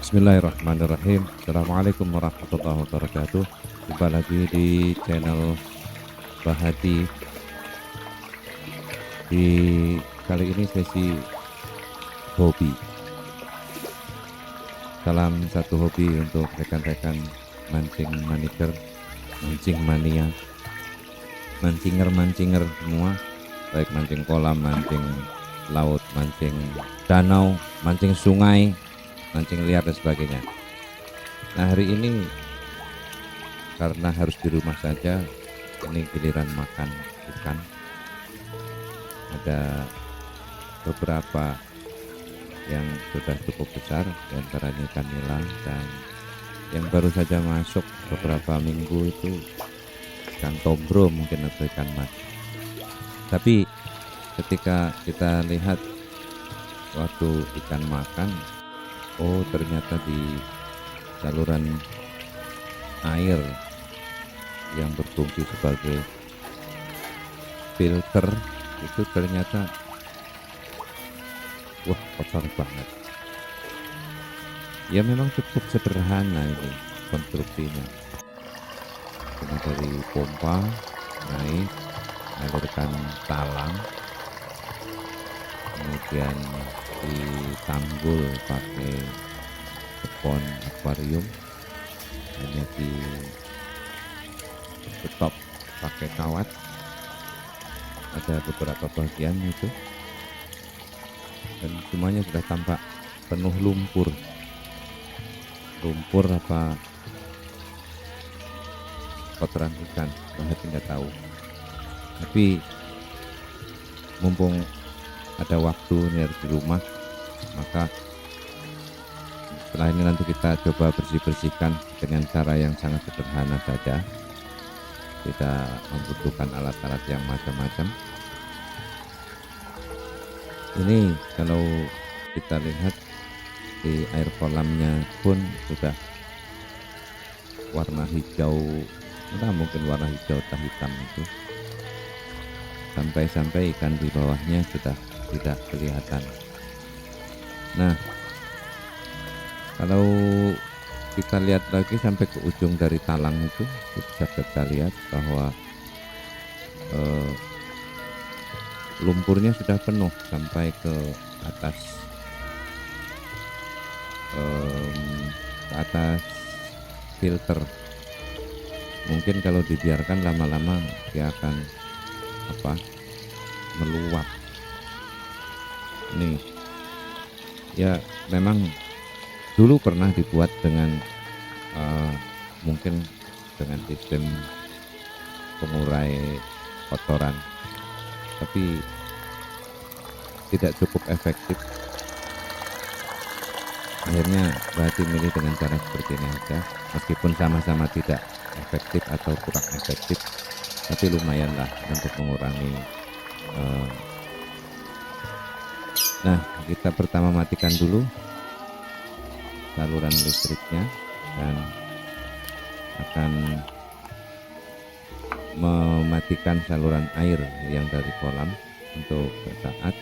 Bismillahirrahmanirrahim. Assalamualaikum warahmatullahi wabarakatuh. Jumpa lagi di channel Bahati. Di kali ini sesi hobi. Salam satu hobi untuk rekan-rekan mancing maniker, mancing mania, mancinger semua, baik mancing kolam, mancing laut, mancing danau, mancing sungai, mancing liar dan sebagainya. Nah, hari ini karena harus di rumah saja, ini giliran makan ikan. Ada beberapa yang sudah cukup besar, diantaranya ikan nila, dan yang baru saja masuk beberapa minggu itu ikan tombro mungkin, atau ikan mas. Tapi ketika kita lihat waktu ikan makan, oh ternyata di saluran air yang berfungsi sebagai filter itu ternyata wah, kotor banget. Ya memang cukup sederhana ini konstruksinya, cuma dari pompa naik, alirkan talang, kemudian ditanggul pakai spon akuarium, hanya di stop pakai kawat. Ada beberapa bagian itu, dan semuanya sudah tampak penuh lumpur apa kotoran ikan, Bahati nggak tahu. Tapi mumpung ada waktu ini harus di rumah, maka setelah ini nanti kita coba bersihkan dengan cara yang sangat sederhana saja. Tidak membutuhkan alat-alat yang macam-macam. Ini kalau kita lihat di air kolamnya pun sudah warna hijau, entah mungkin warna hijau atau hitam itu, sampai ikan di bawahnya sudah tidak kelihatan. Nah, kalau kita lihat lagi sampai ke ujung dari talang itu, bisa kita lihat bahwa lumpurnya sudah penuh sampai ke atas, filter. Mungkin kalau dibiarkan lama-lama dia akan meluap. Nih, ya memang dulu pernah dibuat dengan mungkin dengan sistem pengurai kotoran, tapi tidak cukup efektif. Akhirnya Bahati milih dengan cara seperti ini aja, meskipun sama-sama tidak efektif atau kurang efektif, tapi lumayanlah untuk mengurangi. Nah, kita pertama matikan dulu saluran listriknya dan akan mematikan saluran air yang dari kolam untuk sesaat.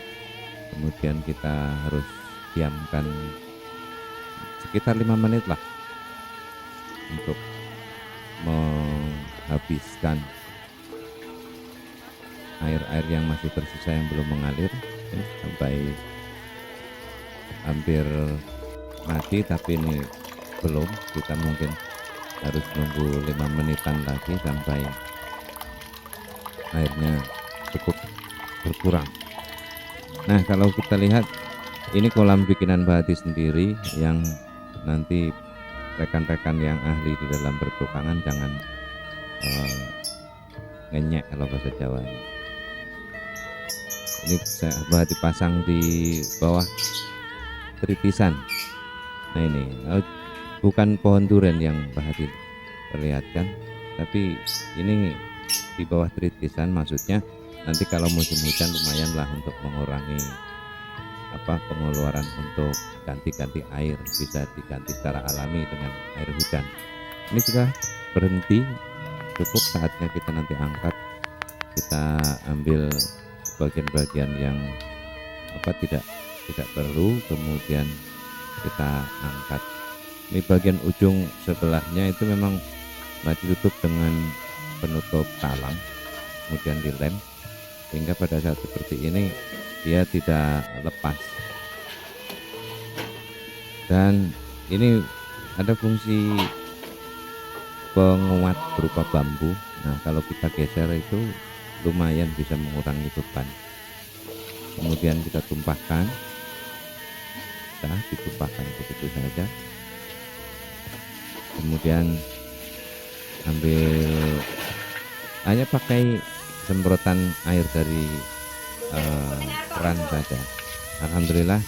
Kemudian kita harus diamkan sekitar 5 menit lah untuk menghabiskan air-air yang masih tersisa yang belum mengalir sampai hampir mati. Tapi ini belum, kita mungkin harus nunggu 5 menitan lagi sampai airnya cukup berkurang. Nah, kalau kita lihat ini kolam bikinan Bahati sendiri, yang nanti rekan-rekan yang ahli di dalam pertukangan jangan ngenyek kalau bahasa Jawa. Ini Bahati pasang di bawah tritisan. Nah, ini bukan pohon duren yang Bahati perlihatkan, tapi ini di bawah tritisan. Maksudnya nanti kalau musim hujan lumayanlah untuk mengurangi pengeluaran untuk ganti-ganti air, bisa diganti secara alami dengan air hujan. Ini sudah berhenti, cukup saatnya kita nanti angkat. Kita ambil bagian-bagian yang tidak perlu, kemudian kita angkat Ini bagian ujung sebelahnya itu memang ditutup dengan penutup talang, kemudian dilem, sehingga pada saat seperti ini dia tidak lepas. Dan ini ada fungsi penguat berupa bambu. Nah, kalau kita geser itu lumayan bisa mengurangi beban. Kemudian kita tumpahkan, ditumpahkan begitu saja. Kemudian ambil, hanya pakai semprotan air dari keran saja. Alhamdulillah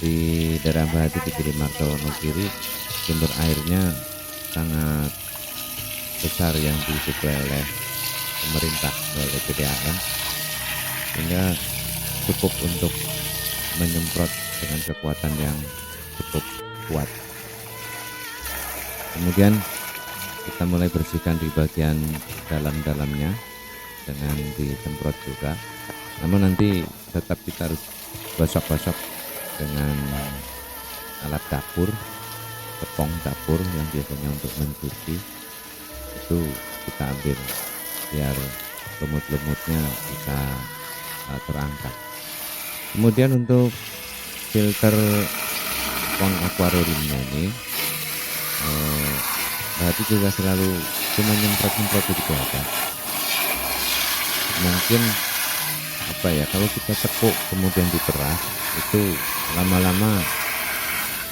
di daerah Bahati di Girimarto Wonogiri sumber airnya sangat besar yang disuplai oleh pemerintah oleh PDAM, sehingga cukup untuk menyemprot dengan kekuatan yang cukup kuat. Kemudian kita mulai bersihkan di bagian dalam-dalamnya dengan disemprot juga, namun nanti tetap kita harus gosok-gosok dengan alat dapur, tepung dapur yang biasanya untuk mencuci, itu kita ambil biar lumut-lumutnya bisa terangkat. Kemudian untuk filter pond akuariumnya ini berarti juga selalu cuma nyemprot-nyemprot itu aja. Mungkin apa ya, kalau kita tekuk kemudian diperas itu lama-lama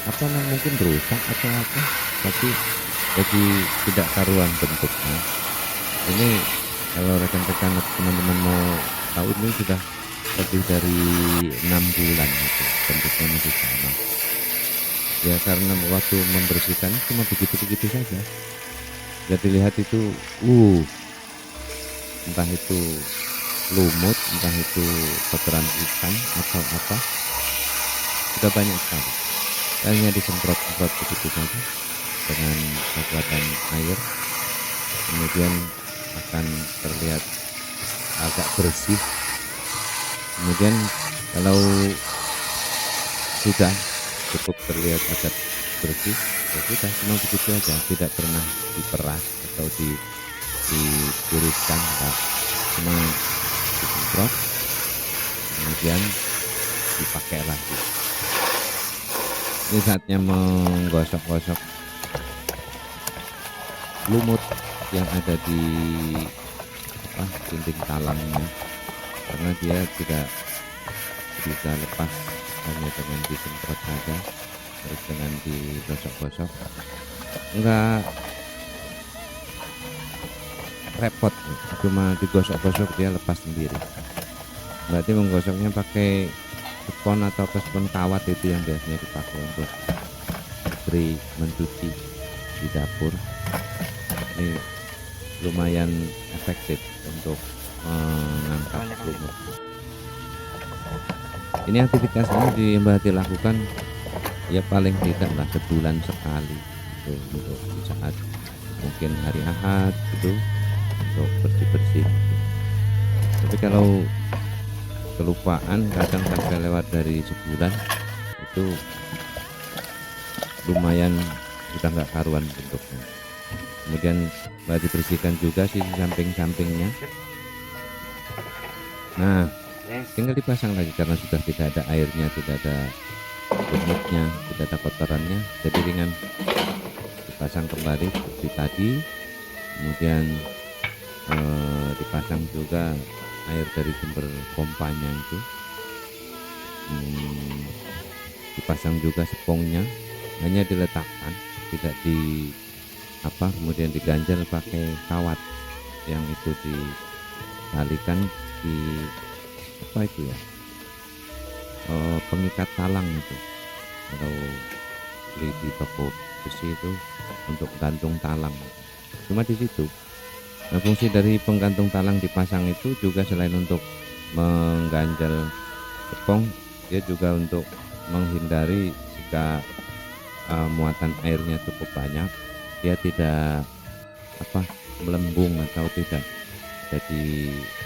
apa mungkin rusak atau apa, tapi jadi tidak karuan bentuknya. Ini kalau rekan-rekan teman-teman mau tahu, ini sudah lebih dari 6 bulan itu bentuknya masih sama. Ya karena waktu membersihkan cuma begitu-begitu saja. Jadi lihat itu entah itu lumut, entah itu kotoran ikan atau apa, sudah banyak sekali. Hanya disemprot-semprot begitu saja dengan kekuatan air, kemudian akan terlihat agak bersih. Kemudian kalau sudah cukup terlihat agak bersih, ya sudah, cuma begitu aja, tidak pernah diperas atau ditiriskan, enggak, cuma disemprot kemudian dipakai lagi. Ini saatnya menggosok-gosok lumut yang ada di dinding talangnya, karena dia tidak bisa lepas hanya dengan disemprot saja, terus dengan digosok-gosok enggak repot, cuma digosok-gosok dia lepas sendiri. Berarti menggosoknya pakai spons atau spons kawat, itu yang biasanya dipakai untuk beri mencuci di dapur. Ini lumayan efektif untuk mengangkat lumut. Ini aktivitasnya di Mbah Hati lakukan ya paling tidak lah sebulan sekali itu, untuk saat mungkin hari Ahad gitu, untuk bersih-bersih. Tapi kalau kelupaan kadang sampai lewat dari sebulan, itu lumayan sudah nggak karuan bentuknya. Kemudian dibersihkan juga sisi samping-sampingnya. Nah, tinggal dipasang lagi karena sudah tidak ada airnya, tidak ada lumutnya, tidak ada kotorannya, jadi ringan. Dipasang kembali seperti tadi. Kemudian dipasang juga air dari sumber pompanya itu, dipasang juga sepongnya, hanya diletakkan, tidak kemudian diganjal pakai kawat yang itu ditalikan di pengikat talang itu. Kalau beli di toko besi itu untuk gantung talang, cuma di situ. Nah, fungsi dari penggantung talang dipasang itu juga selain untuk mengganjal tepung, dia juga untuk menghindari jika muatan airnya cukup banyak, dia tidak melembung atau tidak jadi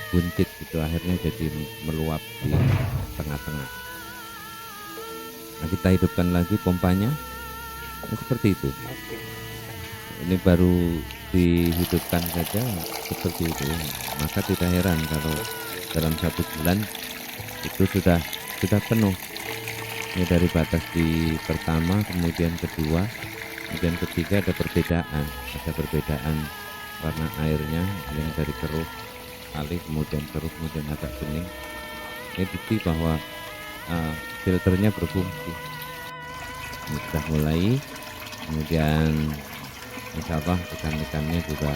buncit gitu, akhirnya jadi meluap di tengah-tengah. Nah, kita hidupkan lagi pompanya. Nah, seperti itu. Oke. Ini baru dihidupkan saja seperti itu. Maka tidak heran kalau dalam 1 bulan itu sudah penuh. Ini dari batas di pertama, kemudian kedua, kemudian ketiga ada perbedaan. Ada perbedaan warna airnya yang dari keruh kali, kemudian keruh, kemudian agak bening. Ini bukti bahwa filternya berfungsi. Ini sudah mulai, kemudian insya Allah ikan-ikannya juga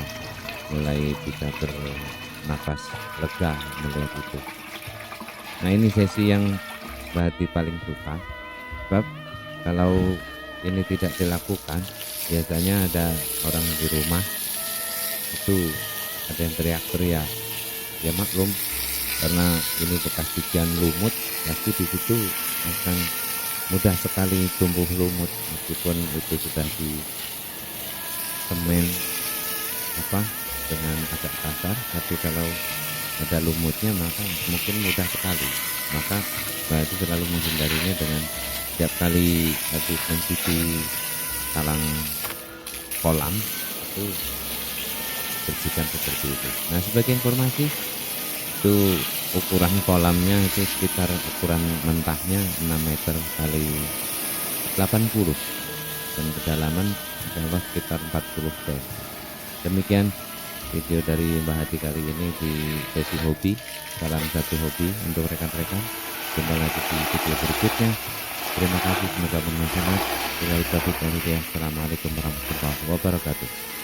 mulai bisa bernapas lega melihat itu. Nah, ini sesi yang Mbak Hati paling suka, sebab kalau ini tidak dilakukan, biasanya ada orang di rumah itu ada yang teriak-teriak. Ya maklum, karena ini bekas hujan lumut, pasti di situ akan mudah sekali tumbuh lumut meskipun itu sudah di semen apa dengan agak kasar, tapi kalau ada lumutnya maka mungkin mudah sekali. Maka berarti selalu menghindarinya dengan setiap kali habis mencuci talang kolam itu bersihkan seperti itu. Nah, sebagai informasi itu ukuran kolamnya itu sekitar ukuran mentahnya 6 meter kali 80 dan kedalaman insya sekitar 40 cm. Demikian video dari Mbak Hati kali ini di sesi hobi. Salam satu hobi untuk rekan-rekan. Jumpa lagi di video berikutnya. Terima kasih, semoga bermanfaat. Assalamualaikum warahmatullahi wabarakatuh.